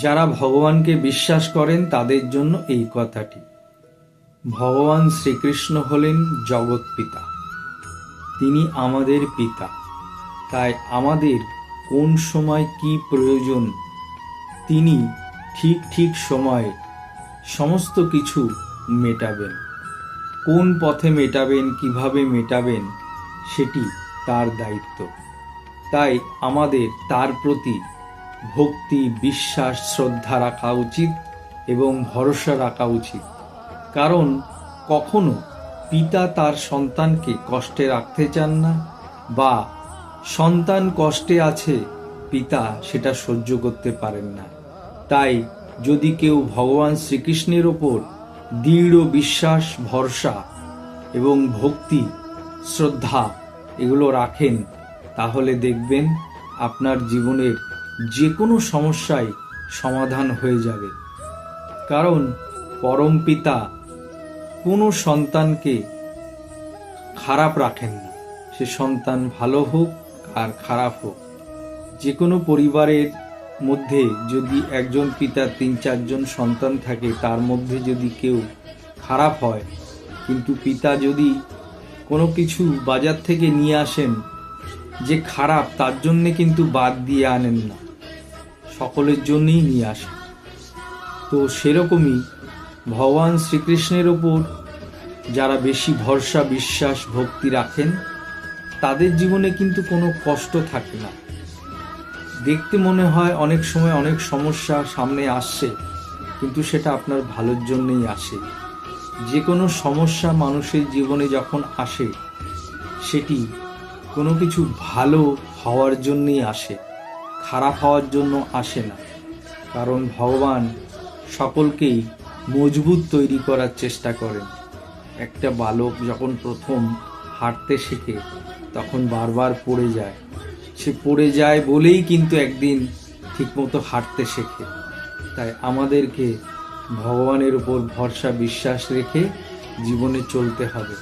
যারা ভগবানকে বিশ্বাস করেন তাদের জন্য এই কথাটি। ভগবান শ্রীকৃষ্ণ হলেন জগৎ পিতা, তিনি আমাদের পিতা। তাই আমাদের কোন সময় কি প্রয়োজন তিনি ঠিক ঠিক সময়ে সমস্ত কিছু মেটাবেন। কোন পথে মেটাবেন, কিভাবে মেটাবেন সেটি তার দায়িত্ব। তাই আমাদের তার প্রতি ভক্তি, বিশ্বাস, শ্রদ্ধা রাখা উচিত এবং ভরসা রাখা উচিত। কারণ কখনো পিতা তার সন্তানকে কষ্টে রাখতে চান না, বা সন্তান কষ্টে আছে পিতা সেটা সহ্য করতে পারেন না। তাই যদি কেউ ভগবান শ্রীকৃষ্ণের ওপর দৃঢ় বিশ্বাস, ভরসা এবং ভক্তি, শ্রদ্ধা এগুলো রাখেন, তাহলে দেখবেন আপনার জীবনের যে কোনো সমস্যাই সমাধান হয়ে যাবে। কারণ পরম পিতা কোনো সন্তানকে খারাপ রাখেন না, সে সন্তান ভালো হোক আর খারাপ হোক। যে কোনো পরিবারের মধ্যে যদি একজন পিতা ৩-৪ জন সন্তান থাকে, তার মধ্যে যদি কেউ খারাপ হয়, কিন্তু পিতা যদি কোনো কিছু বাজার থেকে নিয়ে আসেন যে খারাপ, তার জন্যে কিন্তু বাদ দিয়ে আনেন না, সকলের জন্যই নিয়ে আসেন। তো সেরকমই ভগবান শ্রীকৃষ্ণের ওপর যারা বেশি ভরসা, বিশ্বাস, ভক্তি রাখেন তাদের জীবনে কিন্তু কোনো কষ্ট থাকে না। দেখতে মনে হয় অনেক সময় অনেক সমস্যা সামনে আসছে, কিন্তু সেটা আপনার ভালোর জন্যই আসে। যে কোনো সমস্যা মানুষের জীবনে যখন আসে সেটি কোনো কিছু ভালো হওয়ার জন্যই আসে, খারাপ হওয়ার জন্য আসে না। কারণ ভগবান সকলকেই মজবুত তৈরি করার চেষ্টা করেন। একটা বালক যখন প্রথম হাঁটতে শেখে তখন বারবার পড়ে যায়, সে পড়ে যায় বলেই কিন্তু একদিন ঠিকমতো হাঁটতে শেখে। তাই আমাদেরকে ভগবানের উপর ভরসা, বিশ্বাস রেখে জীবনে চলতে হবে।